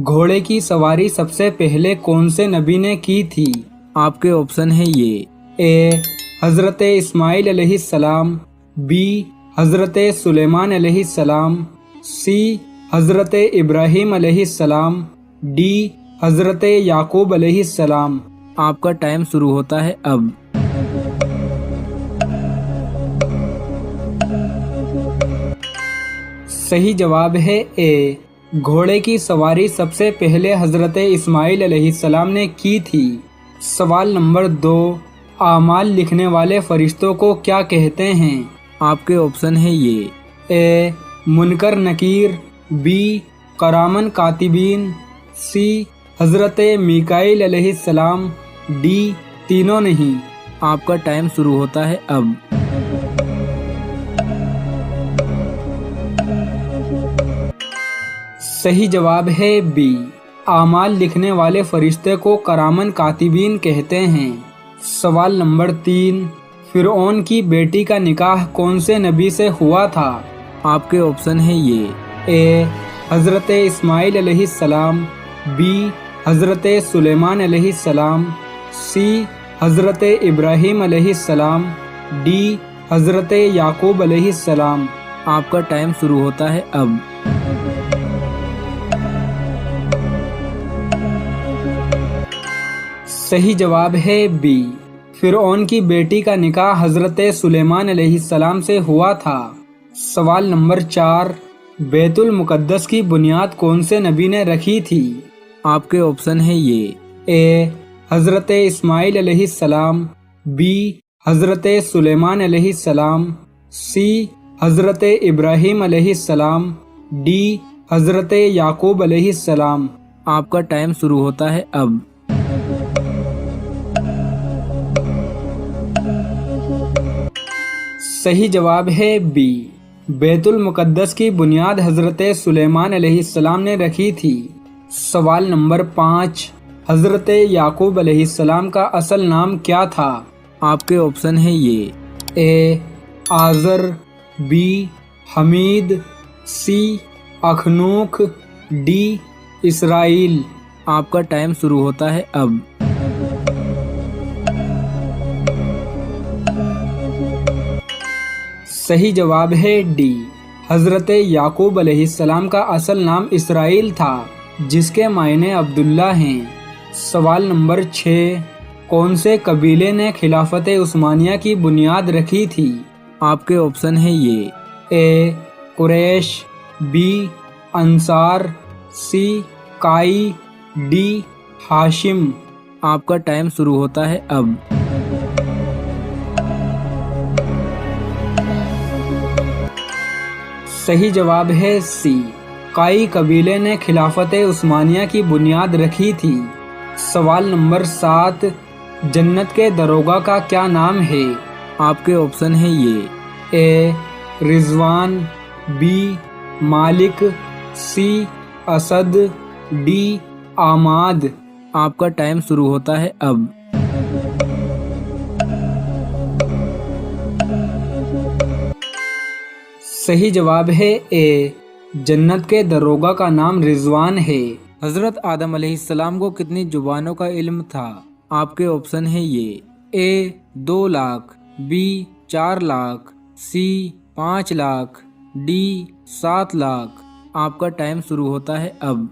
घोड़े की सवारी सबसे पहले कौन से नबी ने की थी? आपके ऑप्शन है ये। ए हज़रत इस्माइल अलैहिस्सलाम, बी हज़रत सुलेमान अलैहिस्सलाम, सी हज़रत इब्राहीम अलैहिस्सलाम, डी हज़रत याकूब अलैहिस्सलाम। आपका टाइम शुरू होता है अब। सही जवाब है ए, घोड़े की सवारी सबसे पहले हज़रत इस्माइल अलैहिस्सलाम ने की थी। सवाल नंबर 2, आमाल लिखने वाले फरिश्तों को क्या कहते हैं? आपके ऑप्शन है ये। ए मुनकर नकीर, बी करामन कातिबीन, सी हज़रत मीकाईल अलैहिस्सलाम, डी तीनों नहीं। आपका टाइम शुरू होता है अब। सही जवाब है बी, आमाल लिखने वाले फरिश्ते को करामन कातिबीन कहते हैं। सवाल नंबर 3, फिरौन की बेटी का निकाह कौन से नबी से हुआ था? आपके ऑप्शन है ये। ए हज़रत इस्माइल अलैहिस्सलाम, बी हज़रत सुलेमान अलैहिस्सलाम, सी हज़रत इब्राहीम अलैहिस्सलाम, डी हज़रत याकूब अलैहिस्सलाम। आपका टाइम शुरू होता है अब। सही जवाब है बी, फिरौन की बेटी का निकाह हज़रत सुलेमान अलैहिस्सलाम से हुआ था। सवाल नंबर 4, बैतुल मुक़द्दस की बुनियाद कौन से नबी ने रखी थी? आपके ऑप्शन है ये। ए हज़रत इस्माइल अलैहिस्सलाम, बी हज़रत सुलेमान अलैहिस्सलाम, सी हज़रत इब्राहीम अलैहिस्सलाम, डी हज़रत याकूब अलैहिस्सलाम। आपका टाइम शुरू होता है अब। सही जवाब है बी, बैतुल मुक़द्दस की बुनियाद हज़रत सुलेमान अलैहिस्सलाम ने रखी थी। सवाल नंबर 5, हज़रत याकूब अलैहिस्सलाम का असल नाम क्या था? आपके ऑप्शन है ये। ए आज़र, बी हमीद, सी अखनूक, डी इसराइल। आपका टाइम शुरू होता है अब। सही जवाब है डी, हज़रत याकूब अलैहिस्सलाम का असल नाम इसराइल था, जिसके मायने अब्दुल्ला हैं। सवाल नंबर 6, कौन से कबीले ने खिलाफत उस्मानिया की बुनियाद रखी थी? आपके ऑप्शन है ये। ए कुरैश, बी अंसार, सी काई, डी हाशिम। आपका टाइम शुरू होता है अब। सही जवाब है सी, काई कबीले ने खिलाफत उस्मानिया की बुनियाद रखी थी। सवाल नंबर 7, जन्नत के दरोगा का क्या नाम है? आपके ऑप्शन है ये। ए रिजवान, बी मालिक, सी असद, डी आमाद। आपका टाइम शुरू होता है अब। सही जवाब है ए, जन्नत के दरोगा का नाम रिजवान है। हज़रत आदम अलैहिस्सलाम को कितनी जुबानों का इल्म था? आपके ऑप्शन है ये। ए 2 लाख, बी 4 लाख, सी 5 लाख, डी 7 लाख। आपका टाइम शुरू होता है अब।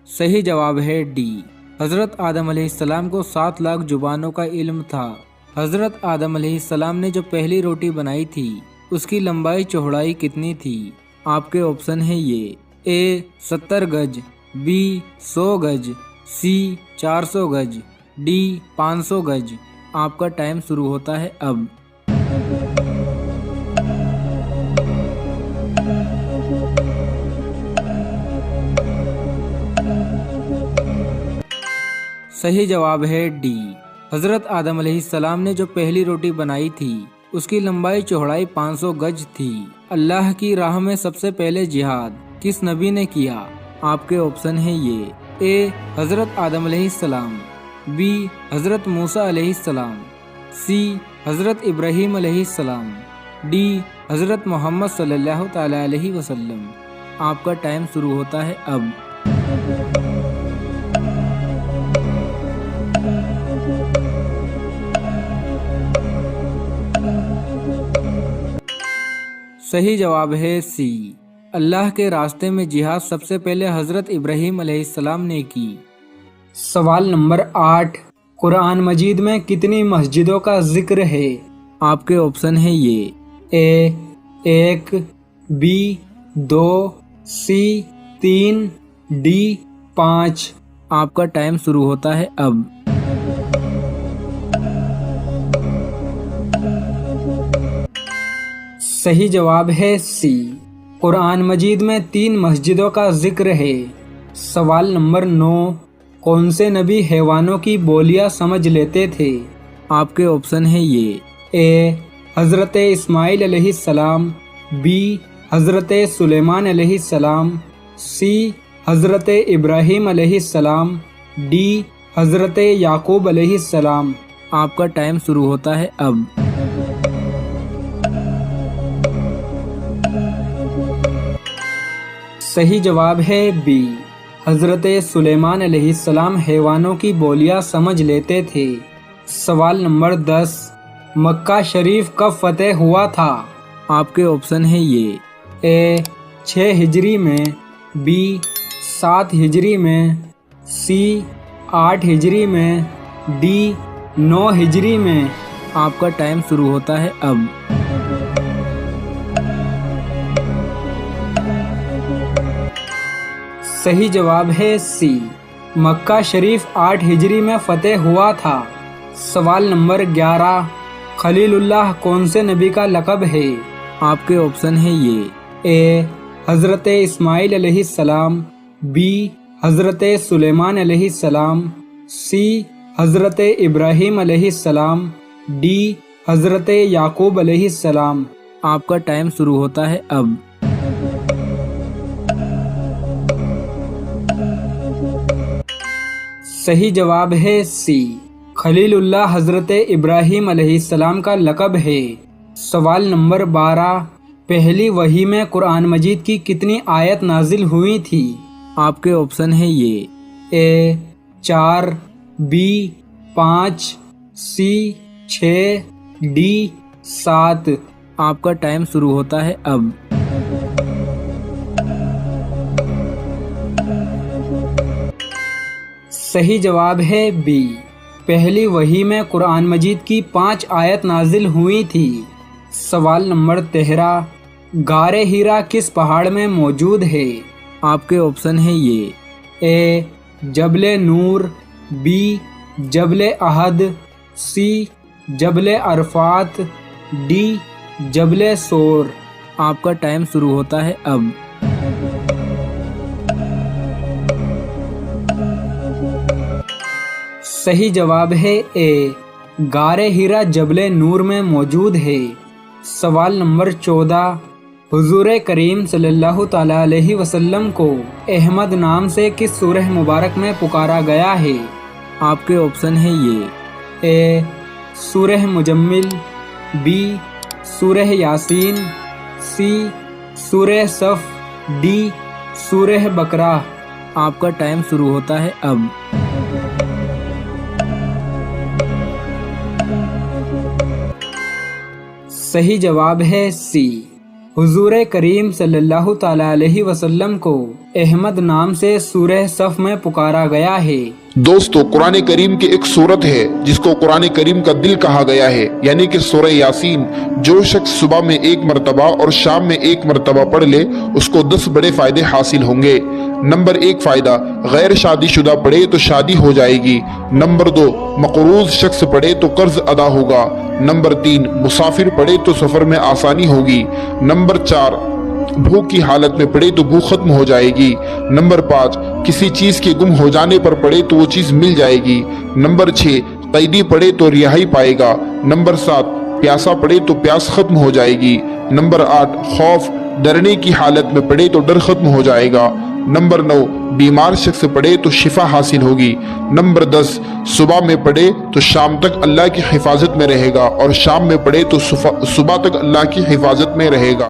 सही जवाब है डी, हज़रत आदम अलैहिस्सलाम को 7 लाख जुबानों का इल्म था। हज़रत आदम अलैहिस्सलाम ने जो पहली रोटी बनाई थी, उसकी लंबाई चौड़ाई कितनी थी? आपके ऑप्शन है ये। ए 70 गज, बी 100 गज, सी 400 गज, डी 500 गज। आपका टाइम शुरू होता है अब। सही जवाब है डी, हज़रत आदम अलैहिस्सलाम ने जो पहली रोटी बनाई थी, उसकी लंबाई चौड़ाई 500 गज थी। अल्लाह की राह में सबसे पहले जिहाद किस नबी ने किया? आपके ऑप्शन है ये। ए हज़रत आदम अलैहिस्सलाम, बी हज़रत मूसा अलैहिस्सलाम, सी हज़रत इब्राहीम अलैहिस्सलाम, डी हज़रत मोहम्मद सल्लल्लाहु ताला अलैहि वसल्लम। आपका टाइम शुरू होता है अब। सही जवाब है सी, अल्लाह के रास्ते में जिहाद सबसे पहले हज़रत इब्राहीम अलैहिस्सलाम ने की। सवाल नंबर 8, कुरान मजीद में कितनी मस्जिदों का जिक्र है? आपके ऑप्शन है ये, ए 1, बी 2, सी 3, डी 5। आपका टाइम शुरू होता है अब। सही जवाब है सी, कुरान मजीद में 3 मस्जिदों का जिक्र है। सवाल नंबर 9, कौन से नबी हैवानों की बोलियां समझ लेते थे? आपके ऑप्शन है ये, ए हज़रत इस्माइल अलैहिस्सलाम, बी हज़रत सुलेमान अलैहिस्सलाम, सी हज़रत इब्राहीम अलैहिस्सलाम, डी हज़रत याकूब अलैहिस्सलाम। आपका टाइम शुरू होता है अब। सही जवाब है बी, हज़रत सुलेमान अलैहिस्सलाम हैवानों की बोलियां समझ लेते थे। सवाल नंबर 10, मक्का शरीफ कब फतेह हुआ था? आपके ऑप्शन है ये, ए 6 हिजरी में, बी 7 हिजरी में, सी 8 हिजरी में, डी 9 हिजरी में। आपका टाइम शुरू होता है अब। सही जवाब है सी, मक्का शरीफ 8 हिजरी में फतेह हुआ था। सवाल नंबर 11, खलीलुल्लाह कौन से नबी का लक़ब है? आपके ऑप्शन है ये, ए हज़रत इस्माइल अलैहिस्सलाम, बी हज़रत सुलेमान अलैहिस्सलाम, सी हज़रत इब्राहीम अलैहिस्सलाम, डी हज़रत याकूब अलैहिस्सलाम। आपका टाइम शुरू होता है अब। सही जवाब है सी, खलीलुल्लाह हज़रत इब्राहीम अलैहिस्सलाम का लक़ब है। सवाल नंबर 12, पहली वही में कुरान मजीद की कितनी आयत नाजिल हुई थी? आपके ऑप्शन है ये, ए 4, बी 5, सी 6, डी 7। आपका टाइम शुरू होता है अब। सही जवाब है बी, पहली वही में कुरान मजीद की 5 आयत नाजिल हुई थी। सवाल नंबर 13, गारे हीरा किस पहाड़ में मौजूद है? आपके ऑप्शन है ये, ए जबले नूर, बी जबले अहद, सी जबले अरफात, डी जबले सोर। आपका टाइम शुरू होता है अब। सही जवाब है ए, गारे हीरा जबले नूर में मौजूद है। सवाल नंबर 14, हुजूर करीम सल्लल्लाहु ताला अलैहि वसल्लम को अहमद नाम से किस सूरह मुबारक में पुकारा गया है? आपके ऑप्शन है ये, ए सूरह मुजम्मिल, बी सूरह यासीन, सी सूरह सफ, डी सूरह बकरा। आपका टाइम शुरू होता है अब। सही जवाब है सी, हुजूर करीम सल्लल्लाहु ताला अलैहि वसल्लम को अहमद नाम से सूरह सफ में पुकारा गया है। दोस्तों, कुरान करीम की एक सूरत है जिसको कुरान करीम का दिल कहा गया है, यानी कि सूरह यासीन। जो शख्स सुबह में 1 मरतबा और शाम में 1 मरतबा पढ़ ले, उसको 10 बड़े फायदे हासिल होंगे। नंबर 1 फायदा, गैर शादीशुदा पढ़े तो शादी हो जाएगी। नंबर 2, मकरूज शख्स पढ़े तो कर्ज अदा होगा। नंबर 3, मुसाफिर पढ़े तो सफर में आसानी होगी। नंबर 4, भूख की हालत में पढ़े तो भूख खत्म हो जाएगी। नंबर 5, किसी चीज के गुम हो जाने पर पढ़े तो वो चीज मिल जाएगी। नंबर 6, कैदी पढ़े तो रिहाई पाएगा। नंबर 7, प्यासा पढ़े तो प्यास खत्म हो जाएगी। नंबर 8, खौफ डरने की हालत में पढ़े तो डर खत्म हो जाएगा। نمبر 9 بیمار شخص پڑھے تو شفا حاصل ہوگی۔ نمبر 10 صبح میں پڑھے تو شام تک اللہ کی حفاظت میں رہے گا، اور شام میں پڑھے تو صبح تک اللہ کی حفاظت میں رہے گا۔